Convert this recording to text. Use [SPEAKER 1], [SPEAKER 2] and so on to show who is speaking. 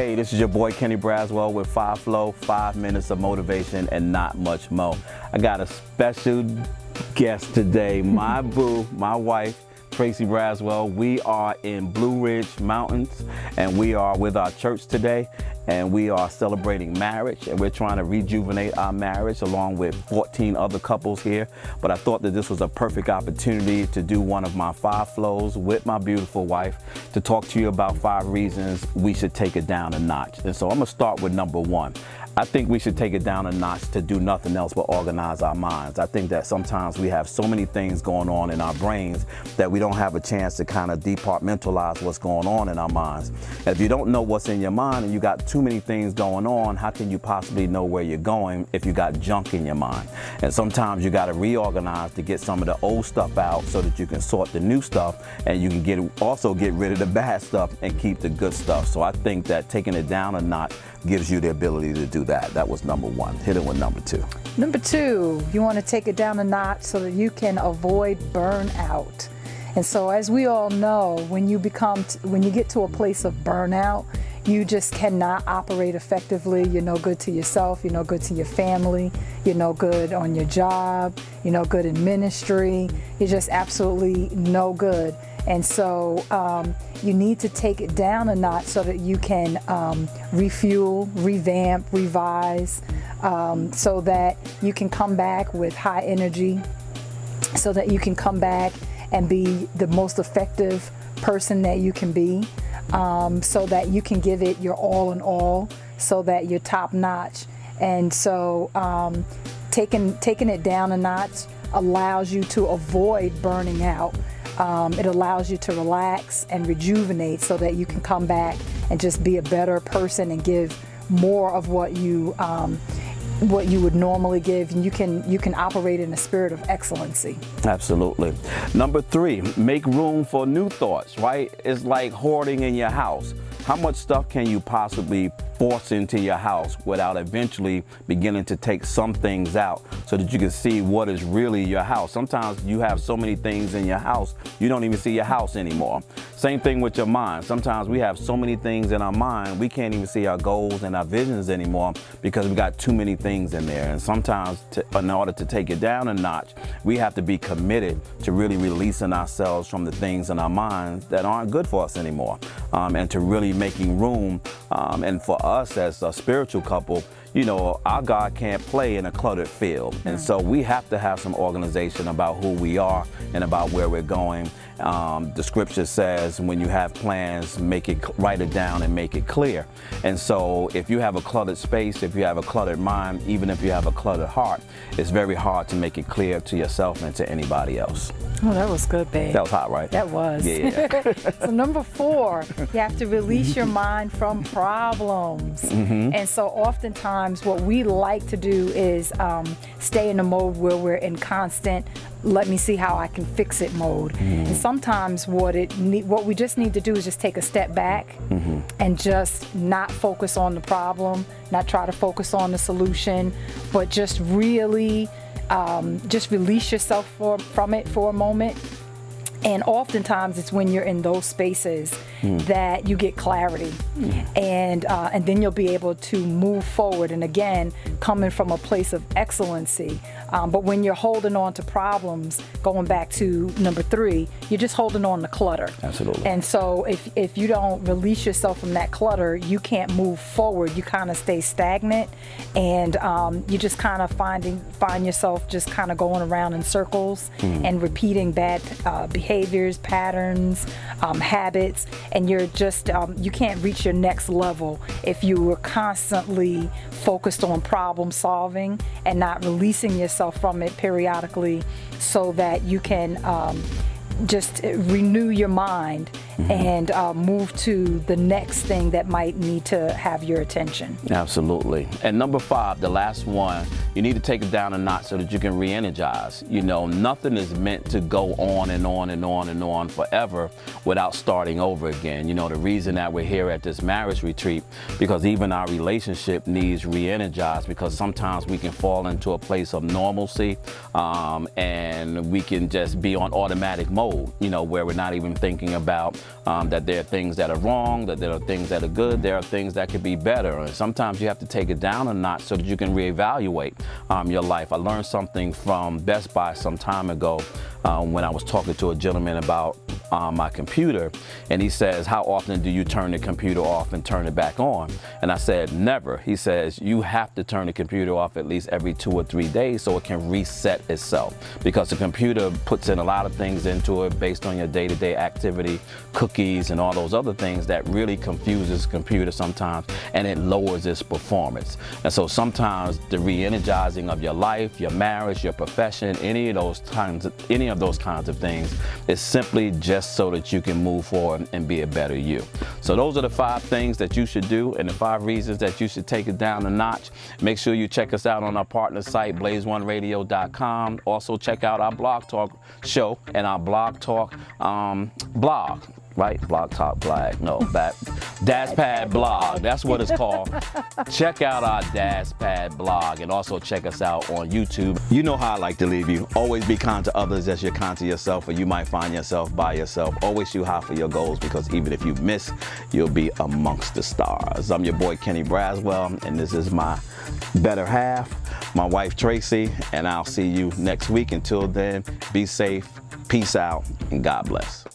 [SPEAKER 1] Hey, this is your boy Kenneth Braswell with 5 Flow, 5 minutes of motivation and not much more. I got a special guest today, my boo, my wife, Tracy Braswell. We are in Blue Ridge Mountains and we are with our church today, and we are celebrating marriage, and we're trying to rejuvenate our marriage along with 14 other couples here. But I thought that this was a perfect opportunity to do one of my 5 flows with my beautiful wife to talk to you about 5 reasons we should take it down a notch. And so I'm gonna start with number 1. I think we should take it down a notch to do nothing else but organize our minds. I think that sometimes we have so many things going on in our brains that we don't have a chance to kind of departmentalize what's going on in our minds. If you don't know what's in your mind and you got too many things going on, how can you possibly know where you're going if you got junk in your mind? And sometimes you got to reorganize to get some of the old stuff out so that you can sort the new stuff, and you can also get rid of the bad stuff and keep the good stuff. So I think that taking it down a notch gives you the ability to do that. That was number 1. Hit it with number 2.
[SPEAKER 2] Number 2, you want to take it down a notch so that you can avoid burnout. And so, as we all know, when you get to a place of burnout, you just cannot operate effectively. You're no good to yourself, you're no good to your family, you're no good on your job, you're no good in ministry, you're just absolutely no good. And so you need to take it down a notch so that you can refuel, revamp, revise, so that you can come back with high energy, so that you can come back and be the most effective person that you can be, so that you can give it your all in all, so that you're top notch. And so taking it down a notch allows you to avoid burning out. It allows you to relax and rejuvenate so that you can come back and just be a better person and give more of what you would normally give, and you can operate in a spirit of excellency.
[SPEAKER 1] Absolutely. Number 3, make room for new thoughts, right? It's like hoarding in your house. How much stuff can you possibly force into your house without eventually beginning to take some things out so that you can see what is really your house? Sometimes you have so many things in your house, you don't even see your house anymore. Same thing with your mind. Sometimes we have so many things in our mind, we can't even see our goals and our visions anymore because we got too many things in there. And sometimes in order to take it down a notch, we have to be committed to really releasing ourselves from the things in our minds that aren't good for us anymore, and to really making room. And for us as a spiritual couple, you know, our God can't play in a cluttered field. And so we have to have some organization about who we are and about where we're going. The scripture says when you have plans, write it down and make it clear. And so if you have a cluttered space, if you have a cluttered mind, even if you have a cluttered heart, it's very hard to make it clear to yourself and to anybody else.
[SPEAKER 2] Oh, that was good, babe.
[SPEAKER 1] That was hot, right?
[SPEAKER 2] That was.
[SPEAKER 1] Yeah.
[SPEAKER 2] So number 4, you have to release your mind from problems. And so oftentimes what we like to do is stay in a mode where we're in constant let me see how I can fix it mode. And sometimes what we just need to do is just take a step back and just not focus on the problem, not try to focus on the solution, but just really just release yourself from it for a moment. And oftentimes it's when you're in those spaces that you get clarity, and then you'll be able to move forward. And again, coming from a place of excellency. But when you're holding on to problems, going back to number 3, you're just holding on to clutter.
[SPEAKER 1] Absolutely.
[SPEAKER 2] And so if you don't release yourself from that clutter, you can't move forward. You kind of stay stagnant, and you just kind of find yourself just kind of going around in circles and repeating bad behaviors, patterns, habits, and you're just you can't reach your next level if you were constantly focused on problem solving and not releasing yourself from it periodically so that you can just renew your mind and move to the next thing that might need to have your attention.
[SPEAKER 1] Absolutely. And number 5, the last one, you need to take it down a notch so that you can re-energize. You know, nothing is meant to go on and on and on and on forever without starting over again. You know, the reason that we're here at this marriage retreat, because even our relationship needs re-energized, because sometimes we can fall into a place of normalcy and we can just be on automatic mode, you know, where we're not even thinking about that there are things that are wrong, that there are things that are good, there are things that could be better. And sometimes you have to take it down a notch so that you can reevaluate your life. I learned something from Best Buy some time ago when I was talking to a gentleman about my computer, and he says, how often do you turn the computer off and turn it back on? And I said, never. He says, you have to turn the computer off at least every 2 or 3 days so it can reset itself, because the computer puts in a lot of things into it based on your day-to-day activity, cookies and all those other things that really confuses the computer sometimes, and it lowers its performance. And so sometimes the re-energizing of your life, your marriage, your profession, any of those kinds of things is simply just so that you can move forward and be a better you. So those are the 5 things that you should do and the 5 reasons that you should take it down a notch. Make sure you check us out on our partner site, blaze1radio.com. Also check out our Blog Talk show and our Blog Talk blog. Right? Blog Talk Blog. No, Dad's Pad blog. That's what it's called. Check out our Dad's Pad blog, and also check us out on YouTube. You know how I like to leave you. Always be kind to others as you're kind to yourself, or you might find yourself by yourself. Always shoot high for your goals, because even if you miss, you'll be amongst the stars. I'm your boy Kenneth Braswell, and this is my better half, my wife Tracy, and I'll see you next week. Until then, be safe, peace out, and God bless.